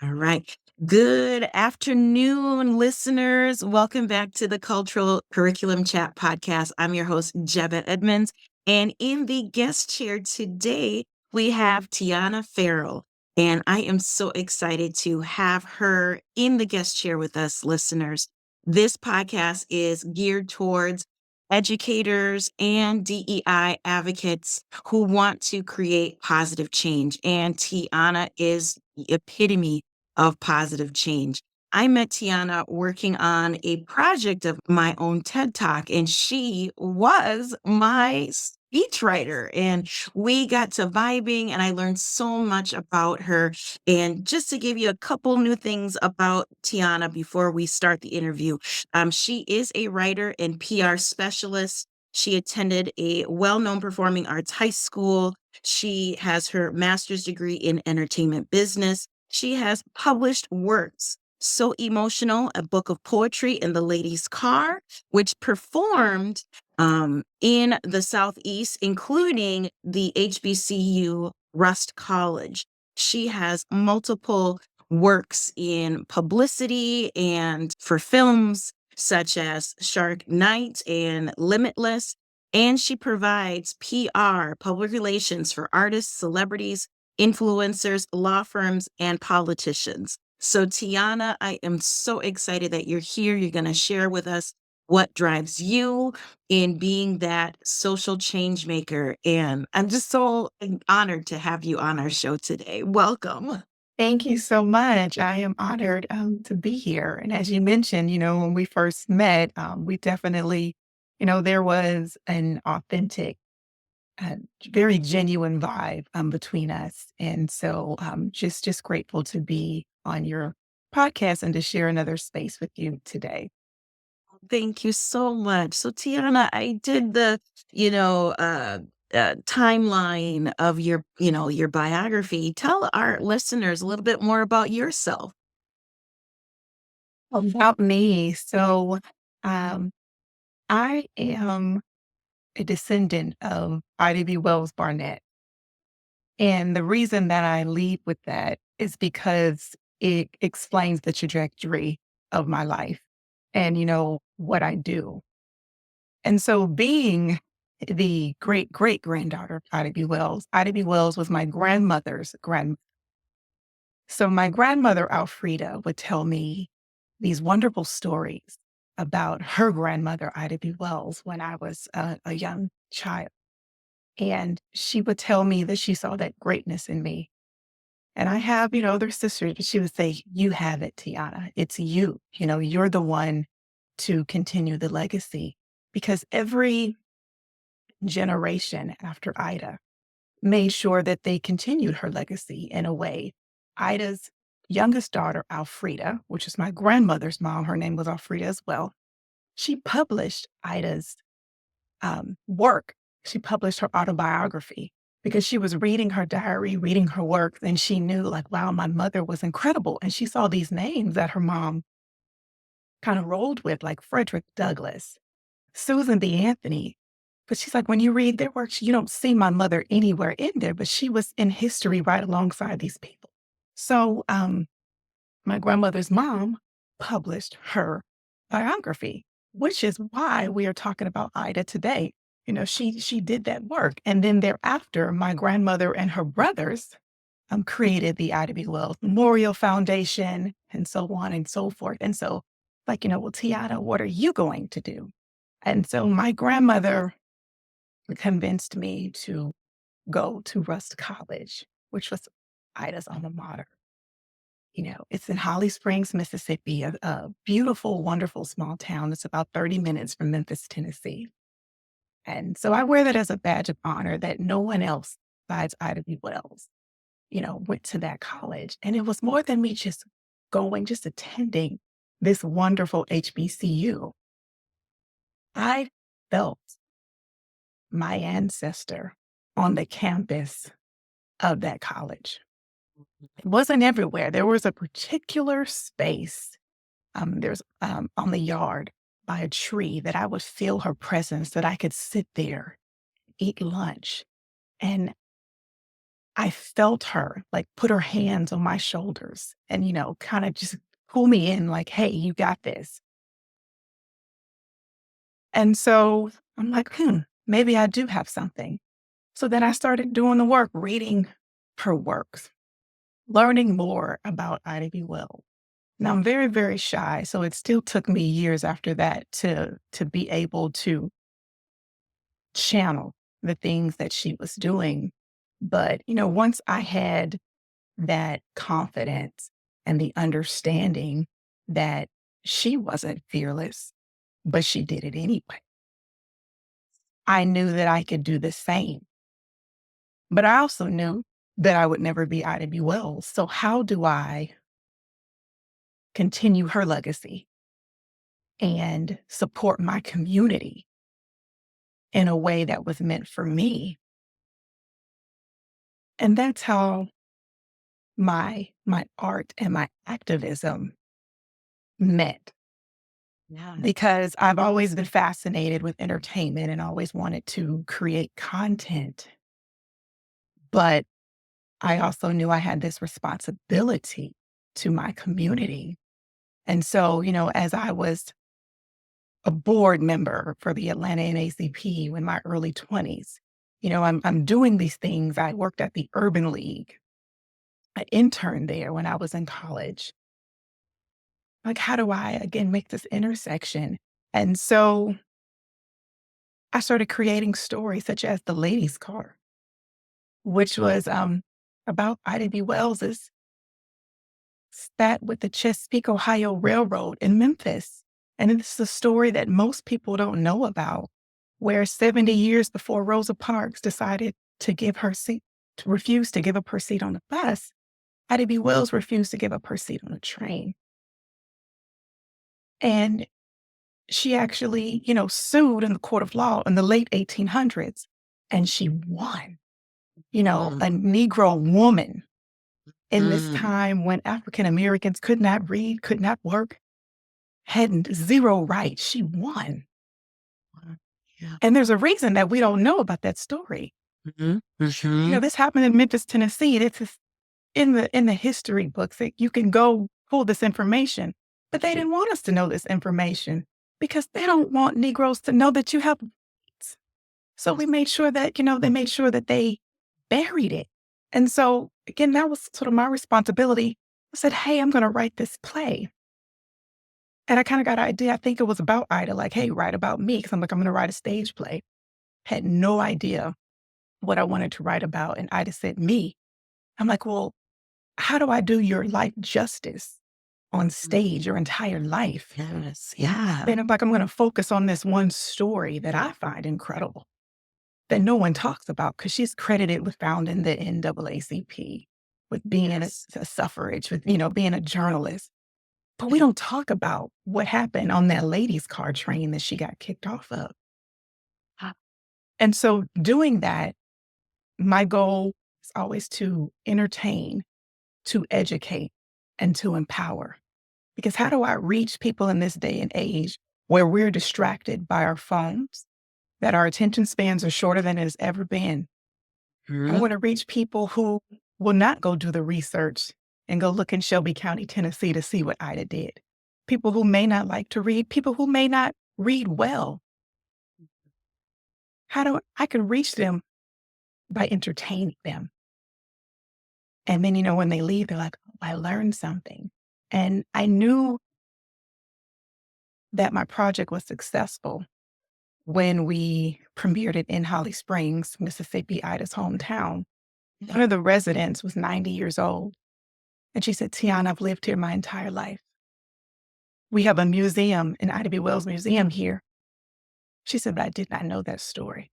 All right. Good afternoon, listeners. Welcome back to the Cultural Curriculum Chat podcast. I'm your host, Jebet Edmonds. And in the guest chair today, we have Tiana Ferrell. And I am so excited to have her in the guest chair with us, listeners. This podcast is geared towards educators and DEI advocates who want to create positive change. And Tiana is the epitome of positive change. I met Tiana working on a project of my own TED Talk, and she was my speechwriter. And we got to vibing, and I learned so much about her. And just to give you a couple new things about Tiana before we start the interview, she is a writer and PR specialist. She attended a well known performing arts high school. She has her master's degree in entertainment business. She has published works, So Emotional, a book of poetry in the ladies' car, which performed in the Southeast, including the HBCU Rust College. She has multiple works in publicity and for films such as Shark Night and Limitless. And she provides PR, public relations for artists, celebrities, influencers, law firms, and politicians. So, Tiana, I am so excited that you're here. You're going to share with us what drives you in being that social change maker. And I'm just so honored to have you on our show today. Welcome. Thank you so much. I am honored to be here. And as you mentioned, when we first met, we definitely, there was an authentic, uh, very genuine vibe between us. And so just grateful to be on your podcast and to share another space with you today. Thank you so much. So, Tiana, I did the, you know, uh, timeline of your biography. Tell our listeners a little bit more about yourself. About me. So um, I am a descendant of Ida B. Wells Barnett. And the reason that I lead with that is because it explains the trajectory of my life and, what I do. And so being the great-great-granddaughter of Ida B. Wells was my grandmother's grandmother. So my grandmother, Alfreda, would tell me these wonderful stories about her grandmother, Ida B. Wells, when I was a young child. And she would tell me that she saw that greatness in me. And I have, other sisters, but she would say, "You have it, Tiana. It's you. You're the one to continue the legacy." Because every generation after Ida made sure that they continued her legacy in a way. Ida's youngest daughter, Alfreda, which is my grandmother's mom, her name was Alfreda as well. She published Ida's work. She published her autobiography because she was reading her diary, reading her work, and she knew, like, wow, my mother was incredible. And she saw these names that her mom kind of rolled with, like Frederick Douglass, Susan B. Anthony. But she's like, when you read their works, you don't see my mother anywhere in there, but she was in history right alongside these people. So my grandmother's mom published her biography, which is why we are talking about Ida today. She did that work. And then thereafter, my grandmother and her brothers created the Ida B. Wells Memorial Foundation and so on and so forth. And so, like, well, Tiana, what are you going to do? And so my grandmother convinced me to go to Rust College, which was Ida's alma mater. It's in Holly Springs, Mississippi, a beautiful, wonderful small town. It's about 30 minutes from Memphis, Tennessee. And so I wear that as a badge of honor that no one else besides Ida B. Wells, went to that college. And it was more than me just going, just attending this wonderful HBCU. I felt my ancestor on the campus of that college. It wasn't everywhere. There was a particular space. There's on the yard by a tree that I would feel her presence, that I could sit there, eat lunch. And I felt her like put her hands on my shoulders and, kind of just pull me in like, hey, you got this. And so I'm like, maybe I do have something. So then I started doing the work, reading her works, learning more about Ida B. Wells. Now I'm very, very shy. So it still took me years after that to be able to channel the things that she was doing. But, once I had that confidence and the understanding that she wasn't fearless, but she did it anyway, I knew that I could do the same. But I also knew that I would never be Ida B. Wells. So how do I continue her legacy and support my community in a way that was meant for me? And that's how my art and my activism met, Yeah. because I've always been fascinated with entertainment and always wanted to create content. But I also knew I had this responsibility to my community. And so, as I was a board member for the Atlanta NAACP in my early 20s, I'm doing these things. I worked at the Urban League. I interned there when I was in college. Like, how do I, again, make this intersection? And so I started creating stories such as The Ladies' Car, which was about Ida B. Wells's spat with the Chesapeake, Ohio Railroad in Memphis. And it's a story that most people don't know about, where 70 years before Rosa Parks decided to give her seat, to refuse to give up her seat on the bus, Ida B. Wells refused to give up her seat on the train. And she actually, sued in the court of law in the late 1800s, and she won. Mm, A Negro woman in this mm. time when African Americans could not read, could not work, had zero rights. She won. Yeah. And there's a reason that we don't know about that story. Mhm, mhm. This happened in Memphis, Tennessee. It's in the history books that you can go pull this information. But they didn't want us to know this information because they don't want Negroes to know that you have rights. So we made sure that, they made sure that they buried it. And so again, that was sort of my responsibility. I said, hey, I'm going to write this play. And I kind of got an idea. I think it was about Ida, like, hey, write about me. Cause I'm like, I'm going to write a stage play. Had no idea what I wanted to write about. And Ida said, me. I'm like, well, how do I do your life justice on Mm. stage, your entire life? Yes, yeah. And I'm like, I'm going to focus on this one story that I find incredible that no one talks about, because she's credited with founding the NAACP, with being Yes. a suffrage, with, being a journalist. But we don't talk about what happened on that ladies' car train that she got kicked off of. Ah, And so doing that, my goal is always to entertain, to educate, and to empower. Because how do I reach people in this day and age where we're distracted by our phones, that our attention spans are shorter than it has ever been? I mhm. want to reach people who will not go do the research and go look in Shelby County, Tennessee to see what Ida did. People who may not like to read, people who may not read well. How do I can reach them by entertaining them? And then, when they leave, they're like, oh, I learned something. And I knew that my project was successful when we premiered it in Holly Springs, Mississippi, Ida's hometown. One of the residents was 90 years old. And she said, Tiana, I've lived here my entire life. We have a museum, an Ida B. Wells museum here. She said, but I did not know that story.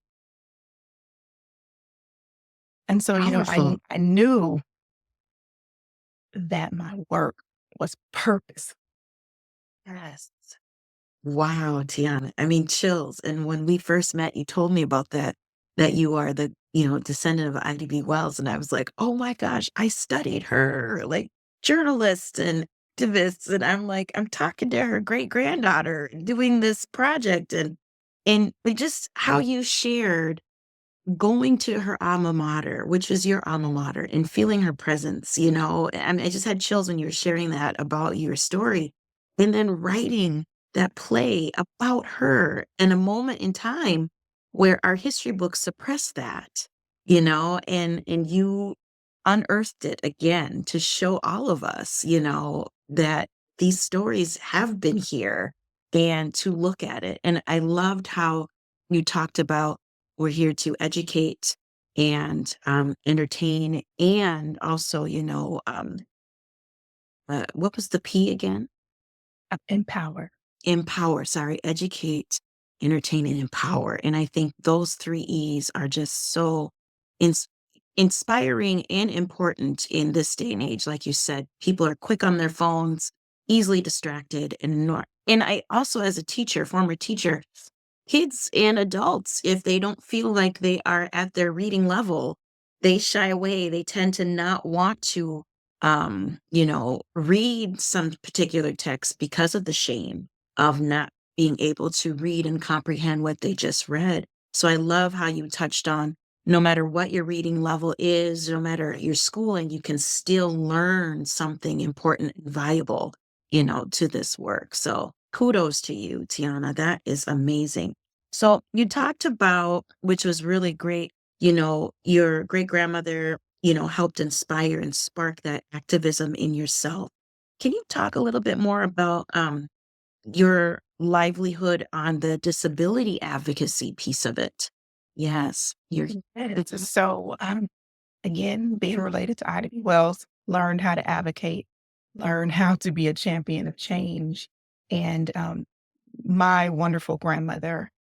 And so, Powerful. I knew that my work was purpose. Yes. Wow, Tiana. I mean, chills. And when we first met, you told me about that you are the, descendant of IDB Wells. And I was like, oh my gosh, I studied her, like journalists and activists. And I'm like, I'm talking to her great-granddaughter doing this project. And just how you shared going to her alma mater, which is your alma mater, and feeling her presence, and I just had chills when you were sharing that about your story. And then writing that play about her in a moment in time where our history books suppress that, and you unearthed it again to show all of us, that these stories have been here and to look at it. And I loved how you talked about we're here to educate and entertain, and also, what was the P again? Empower. Empower, sorry, educate, entertain, and empower. And I think those three E's are just so ins- inspiring and important in this day and age. Like you said, people are quick on their phones, easily distracted, and I also, as a teacher, former teacher, kids and adults, if they don't feel like they are at their reading level, they shy away. They tend to not want to, read some particular text because of the shame of not being able to read and comprehend what they just read. So I love how you touched on no matter what your reading level is, no matter your schooling, you can still learn something important and valuable, to this work. So kudos to you, Tiana. That is amazing. So you talked about, which was really great, your great grandmother, helped inspire and spark that activism in yourself. Can you talk a little bit more about your livelihood on the disability advocacy piece of it? Yes, you're Yes. So, again, being related to Ida B. Wells, learned how to advocate, learned how to be a champion of change. And my wonderful grandmother,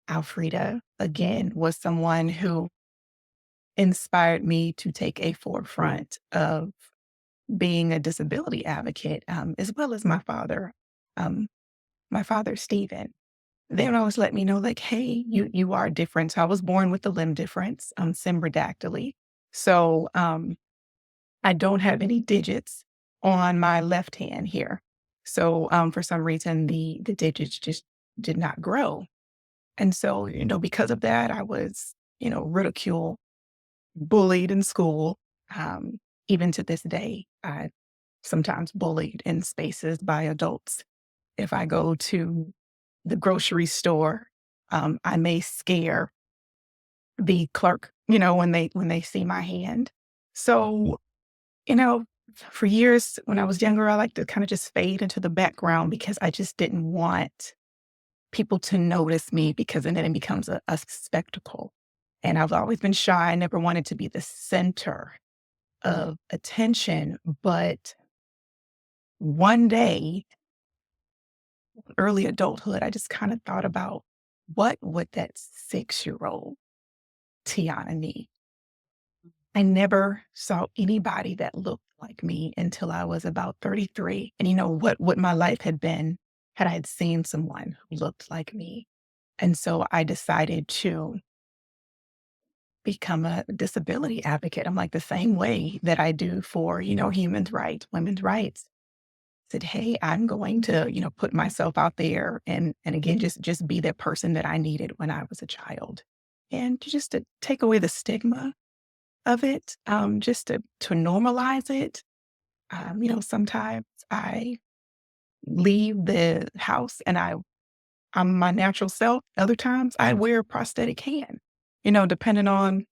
Alfreda, again, was someone who inspired me to take a forefront of being a disability advocate, as well as um, my father, Stephen. They would always let me know, like, hey, you are different. So I was born with a limb difference, symbrodactyly. So I don't have any digits on my left hand here. So for some reason the digits just did not grow. And so, because of that, I was, ridiculed, bullied in school. Um, Even to this day, I sometimes bullied in spaces by adults. If I go to the grocery store, I may scare the clerk, when they see my hand. So, you know, for years when I was younger, I like to kind of just fade into the background because I just didn't want people to notice me because then it becomes a spectacle. And I've always been shy. I never wanted to be the center of attention. But one day, early adulthood, I just kind of thought about what would that 6-year-old Tiana need? I never saw anybody that looked like me until I was about 33. And what my life had been had I had seen someone who looked like me. And so I decided to become a disability advocate. I'm like the same way that I do for, human rights, women's rights. Said, hey, I'm going to, put myself out there and again just be that person that I needed when I was a child. And just to take away the stigma of it, just to normalize it. Sometimes I leave the house and I'm my natural self. Other times I wear a prosthetic hand, depending on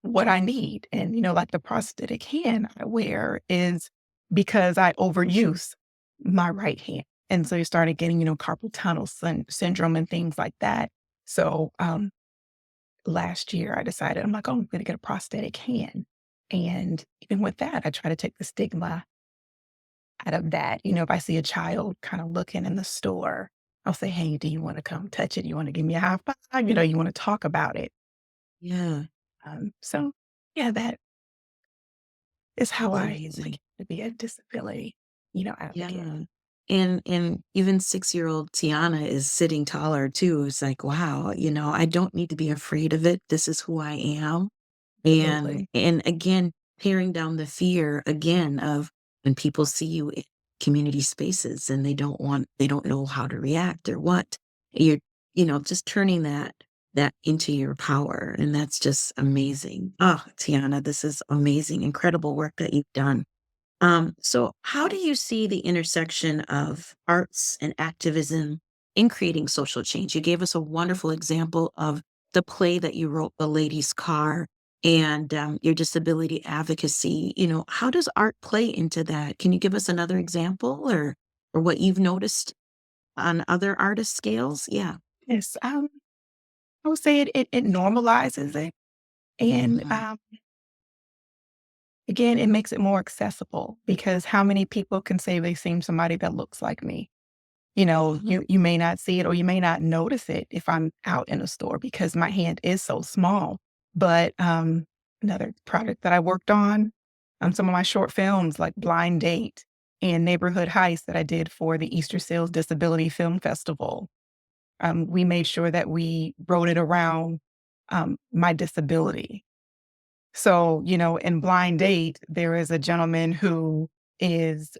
what I need. And, like the prosthetic hand I wear is because I overuse my right hand. And so you started getting, carpal tunnel syndrome and things like that. So last year I decided, I'm like, oh, I'm going to get a prosthetic hand. And even with that, I try to take the stigma out of that. If I see a child kind of looking in the store, I'll say, hey, do you want to come touch it? You want to give me a high five? You want to talk about it. yeah, So yeah, that is how that's I amazing. like to be a disability, advocate. Yeah. And even 6-year-old Tiana is sitting taller too. It's like, wow, I don't need to be afraid of it. This is who I am. And Absolutely. and again, tearing down the fear again of when people see you in community spaces and they don't know how to react or what. You're, just turning that that into your power. And that's just amazing. Oh, Tiana, this is amazing, incredible work that you've done. So how do you see the intersection of arts and activism in creating social change? You gave us a wonderful example of the play that you wrote, The Lady's Car, and your disability advocacy. How does art play into that? Can you give us another example or what you've noticed on other artist scales? Yeah. Yes, I would say it normalizes it, and Mhm. again, it makes it more accessible because how many people can say they've seen somebody that looks like me? You may not see it or you may not notice it if I'm out in a store because my hand is so small. But another project that I worked on some of my short films like Blind Date and Neighborhood Heist that I did for the Easter Sales Disability Film Festival. We made sure that we wrote it around my disability. So, in Blind Date, there is a gentleman who is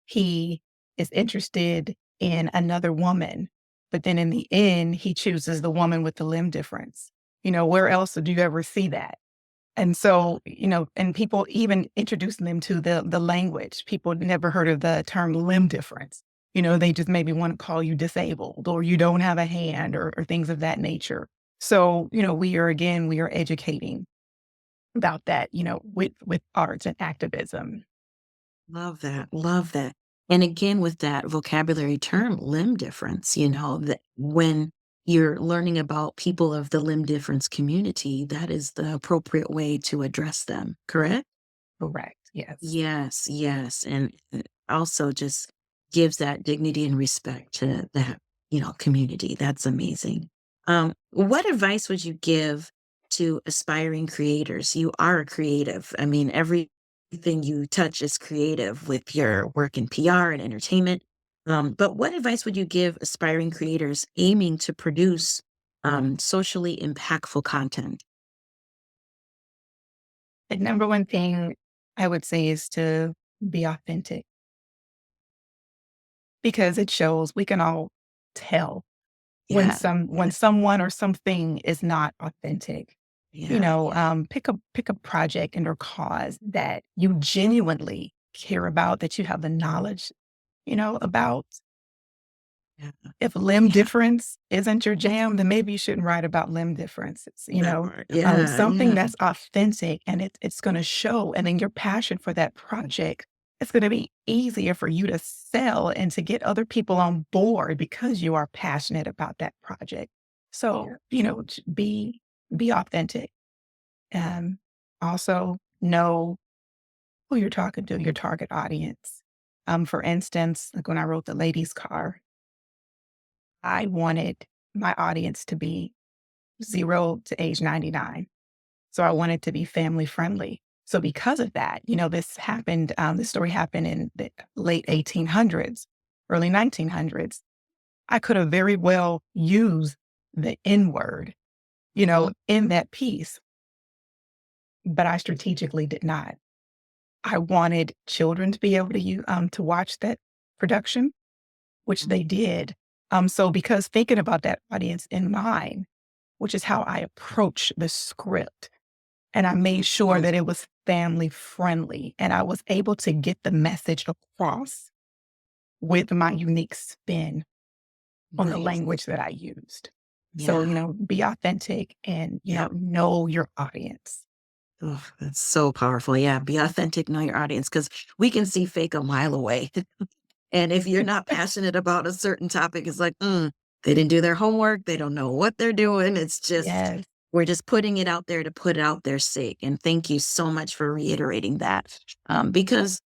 he is interested in another woman, but then in the end, he chooses the woman with the limb difference. Where else do you ever see that? And so, and people even introducing them to the language. People never heard of the term limb difference. They just maybe want to call you disabled or you don't have a hand or things of that nature. So, we are educating about that, with arts and activism. Love that. Love that. And again, with that vocabulary term, limb difference, that when you're learning about people of the limb difference community, that is the appropriate way to address them, correct? Correct. Yes. Yes, yes. And also just gives that dignity and respect to that, community. That's amazing. What advice would you give to aspiring creators? You are a creative. I mean, everything you touch is creative with your work in PR and entertainment. But what advice would you give aspiring creators aiming to produce socially impactful content? The number one thing I would say is to be authentic because it shows we can all tell when Yeah, when someone or something is not authentic. yeah, Pick a project and or cause that you genuinely care about, that you have the knowledge, about. yeah, If limb yeah. difference isn't your jam, then maybe you shouldn't write about limb differences, Never. Yeah, something yeah. that's authentic and it's going to show. And then your passion for that project, it's going to be easier for you to sell and to get other people on board because you are passionate about that project. So, be authentic and also know who you're talking to, your target audience. For instance, like when I wrote The Lady's Car, I wanted my audience to be 0 to age 99. So I wanted to be family friendly. So because of that, this story happened in the late 1800s, early 1900s. I could have very well used the N word, in that piece, but I strategically did not. I wanted children to be able to watch that production, which they did. So because thinking about that audience in mind, which is how I approach the script. And I made sure that it was family friendly and I was able to get the message across with my unique spin on the Nice. language that I used. So, Yeah. be authentic and, Yeah. know your audience. Oh, that's so powerful. Yeah. Be authentic, know your audience, because we can see fake a mile away. And if you're not passionate about a certain topic, it's like, they didn't do their homework. They don't know what they're doing. It's just, Yes. we're just putting it out there to put it out there's sake. And thank you so much for reiterating that. Because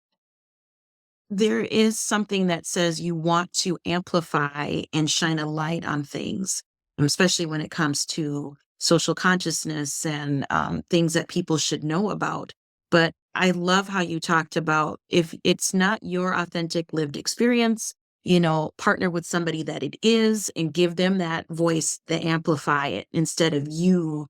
there is something that says you want to amplify and shine a light on things, especially when it comes to social consciousness and things that people should know about. But I love how you talked about if it's not your authentic lived experience, partner with somebody that it is and give them that voice to amplify it instead of you,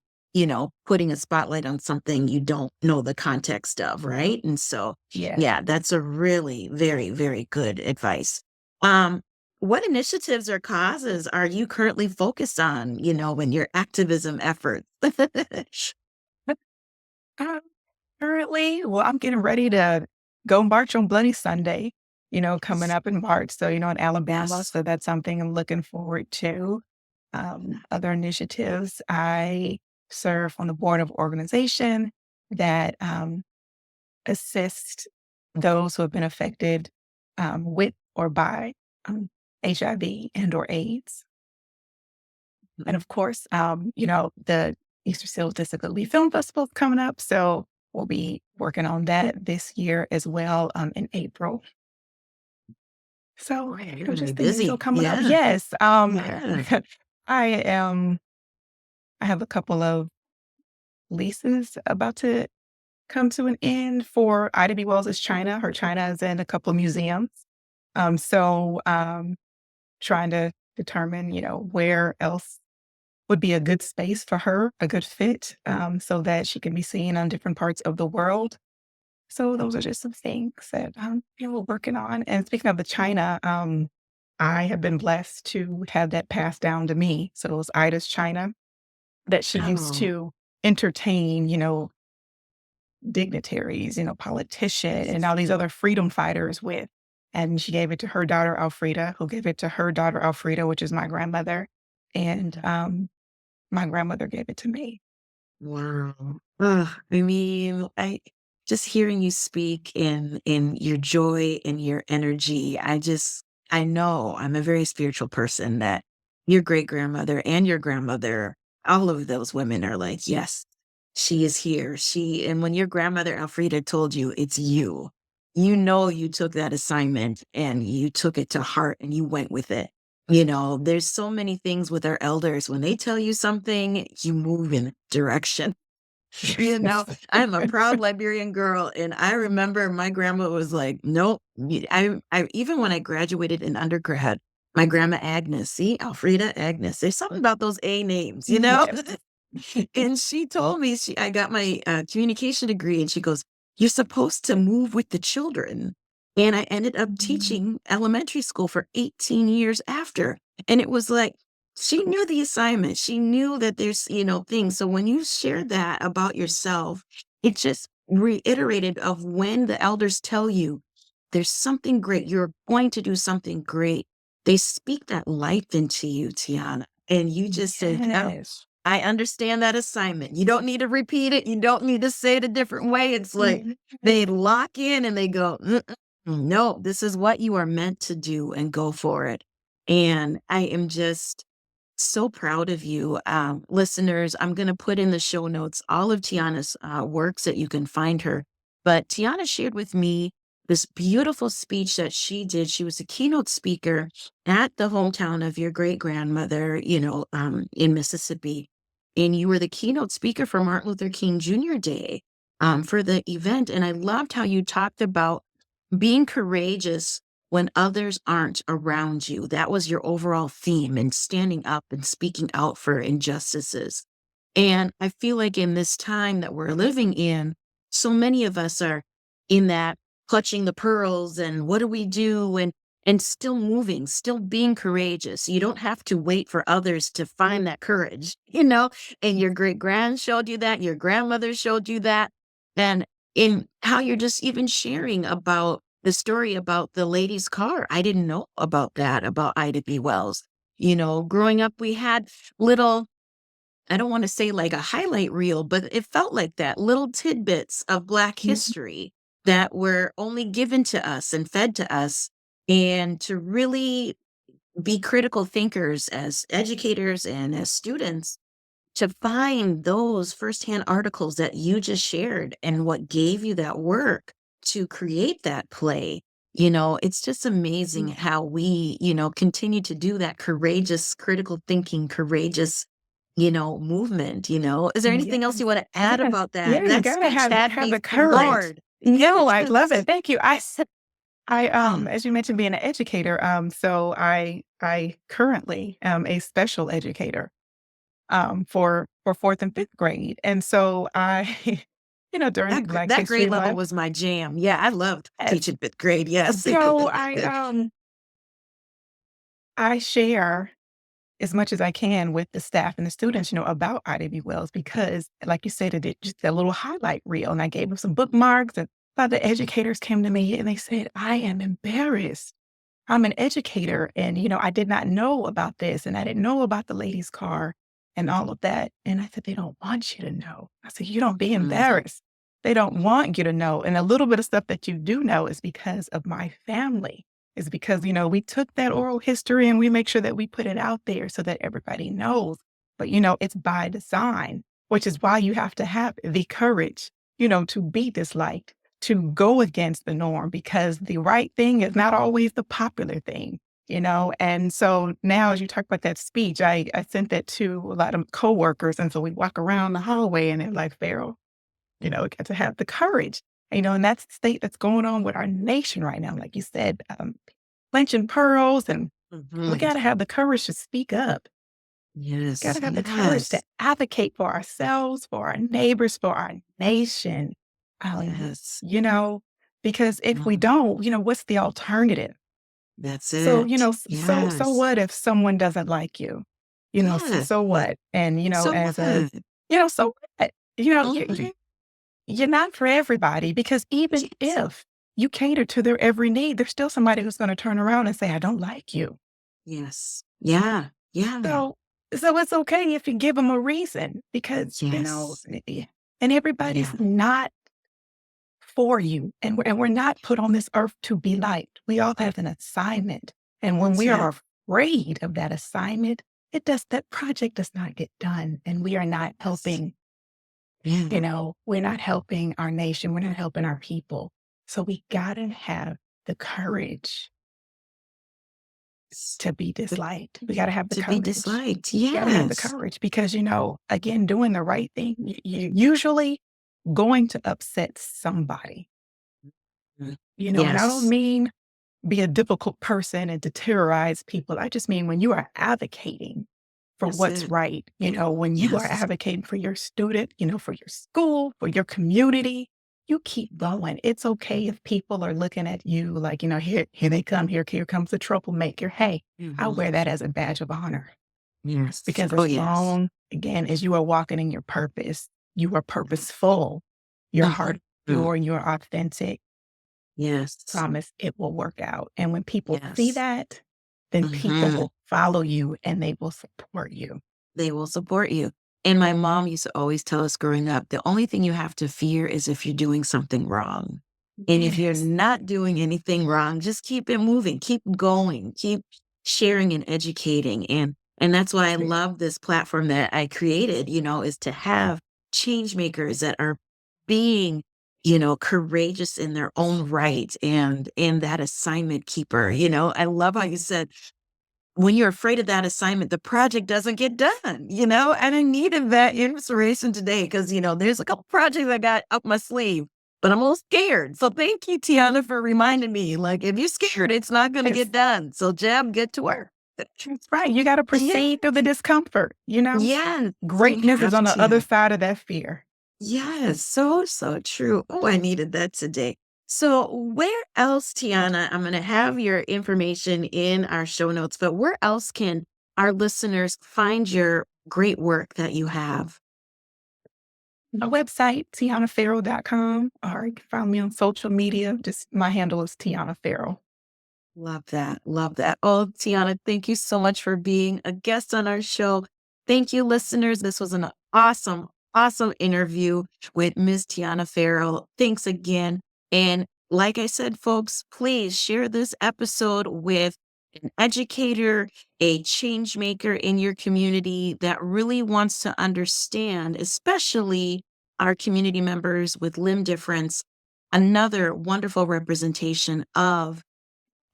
putting a spotlight on something you don't know the context of. Right. And so, Yes. yeah, that's a really very, very good advice. Um, what initiatives or causes are you currently focused on, in your activism efforts? Um, Currently, well, I'm getting ready to go march on Bloody Sunday, coming up in March. So, in Alabama. Yes. So that's something I'm looking forward to. Other initiatives, I serve on the board of organization that assist those who have been affected with or by HIV and or AIDS. And of course, the Easter Seals Disability Film Festival is coming up. So we'll be working on that this year as well in April. So, Boy, you're gonna be just the usual busy. coming up. Yeah. Yes. Yeah. I am, I have a couple of leases about to come to an end for Ida B. Wells' China. Her China is in a couple of museums. Trying to determine, where else would be a good space for her, a good fit, so that she can be seen on different parts of the world. So those are just some things that we're working on. And speaking of the China, I have been blessed to have that passed down to me. So it was Ida's China that she used Oh, to entertain, dignitaries, politicians, and all these other freedom fighters with. And she gave it to her daughter Alfreda, who gave it to her daughter Alfreda, which is my grandmother. And my grandmother gave it to me. wow. Ugh, I mean, I just hearing you speak in your joy and your energy, I know I'm a very spiritual person that your great grandmother and your grandmother, all of those women are like, yes, she is here. And when your grandmother Alfreda told you it's you, you took that assignment and you took it to heart and you went with it. There's so many things with our elders. When they tell you something, you move in that direction. I'm a proud Liberian girl, and I remember my grandma was like, "Nope." I even when I graduated in undergrad, my grandma Agnes, see, Alfreda Agnes. There's something about those A names. Yes. And she told me I got my communication degree, and she goes, "You're supposed to move with the children." And I ended up teaching elementary school for 18 years after. And it was like, she knew the assignment. She knew that there's things. So when you shared that about yourself, it just reiterated of when the elders tell you there's something great, you're going to do something great. They speak that life into you, Tiana. And you just said, "Oh, Yes. I understand that assignment." You don't need to repeat it. You don't need to say it a different way. It's like Mhm. they lock in and they go, "Mm-mm, no, this is what you are meant to do and go for it." And I am just so proud of you. Listeners, I'm going to put in the show notes all of Tiana's works that you can find her. But Tiana shared with me this beautiful speech that she did. She was a keynote speaker at the hometown of your great grandmother, in Mississippi. And you were the keynote speaker for Martin Luther King Jr. Day for the event. And I loved how you talked about being courageous when others aren't around you. That was your overall theme and standing up and speaking out for injustices. And I feel like in this time that we're living in, so many of us are in that clutching the pearls and what do we do and still moving, still being courageous. You don't have to wait for others to find that courage. And your great grand showed you that, your grandmother showed you that. And in how you're just even sharing about the story about the lady's car. I didn't know about that, about Ida B. Wells. Growing up, we had little, I don't want to say like a highlight reel, but it felt like that little tidbits of Black Mhm. history that were only given to us and fed to us. And to really be critical thinkers as educators and as students, to find those firsthand articles that you just shared and what gave you that work to create that play. It's just amazing how we continue to do that courageous critical thinking, courageous movement. Is there anything else you Yes. want to add Yes. about that? Yeah, you That gotta speech had have me the courage. floored. No, I love Yes. it. Thank you. As you mentioned, being an educator, so I currently am a special educator for fourth and fifth grade. And so I, during Black That grade History level Month, was my jam. Yeah, I loved yes. teaching fifth grade. Yes. So I I share as much as I can with the staff and the students, about IDB Wells because, like you said, it did just a little highlight reel, and I gave them some bookmarks, and other educators came to me and they said, "I am embarrassed. I'm an educator, and, I did not know about this, and I didn't know about the ladies' car and all of that." And I said, "They don't want you to know." I said, "You don't be Mhm. embarrassed. They don't want you to know. And a little bit of stuff that you do know is because of my family. Is because, we took that oral history and we make sure that we put it out there so that everybody knows. But, it's by design, which is why you have to have the courage, to be disliked, to go against the norm, because the right thing is not always the popular thing. And so now, as you talk about that speech, I sent that to a lot of coworkers. And so we walk around the hallway and they're like, "Farrell, got to have the courage." And that's the state that's going on with our nation right now. Like you said, clenching pearls, and we Mhm. got to have the courage to speak up. Got Yes, to have the courage to yes, advocate for ourselves, for our neighbors, for our nation. Um, yes. you know, because if we Mm, don't, what's the alternative? that's So, it. so Yes, what if someone doesn't like you? yeah. So what? And, So as a, what? so what? You know, Mhm. you're not for everybody, because even Yes, if you cater to their every need, there's still somebody who's going to turn around and say, "I don't like you." yes. Yeah, yeah. So, it's okay if you give them a reason, because, Yes, and everybody's yeah, not for you. And we're not put on this earth to be liked. We all have an assignment. And when that's we it. are afraid of that assignment, that project does not get done. And we are not Yes. helping, Yeah. we're not helping our nation. We're not helping our people. So we gotta have the courage S to be to disliked. We gotta have the to be courage. disliked. Gotta have the Yes. courage because, again, doing the right thing, you're usually going to upset somebody, Mm. and I don't Yes, mean be a difficult person and to terrorize people. I just mean when you are advocating for that's what's it. right, when you are Yes. advocating for your student, for your school, for your community, you keep going. It's okay if people are looking at you like, here they come, here comes the troublemaker. Hey, I Mhm. wear that as a badge of honor, Yes. because Oh, as yes. long, again, as you are walking in your purpose, you are purposeful, your heart Mhm. is pure, and you're authentic. Yes. Promise it will work out. And when people see Yes. that, then people Mhm. will follow you and they will support you. They will support you. And my mom used to always tell us growing up, the only thing you have to fear is if you're doing something wrong. And if you're Yes. not doing anything wrong, just keep it moving, keep going, keep sharing and educating. And that's why I That's it. love this platform that I created, is to have change makers that are being, courageous in their own right and that assignment keeper. I love how you said when you're afraid of that assignment, the project doesn't get done, and I needed that inspiration today because, there's a couple projects I got up my sleeve, but I'm a little scared. So thank you, Tiana, for reminding me. Like, if you're scared, it's not going to Yes. get done. So, Jeb, get to work. That's right. You got to Yeah. proceed through the discomfort. Yes. We Greatness is have on the other to. side of that fear. Yes, so, so true. Oh, I needed that today. So, where else, Tiana? I'm going to have your information in our show notes, but where else can our listeners find your great work that you have? My website, tianaferrell.com, or you can find me on social media. Just my handle is Tiana Ferrell. Love that. Love that. Oh, Tiana, thank you so much for being a guest on our show. Thank you, listeners. This was an awesome, awesome interview with Miss Tiana Farrell. Thanks again. And like I said, folks, please share this episode with an educator, a change maker in your community that really wants to understand, especially our community members with limb difference, another wonderful representation of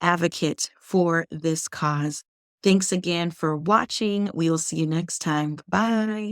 advocate for this cause. Thanks again for watching. We will see you next time. Bye.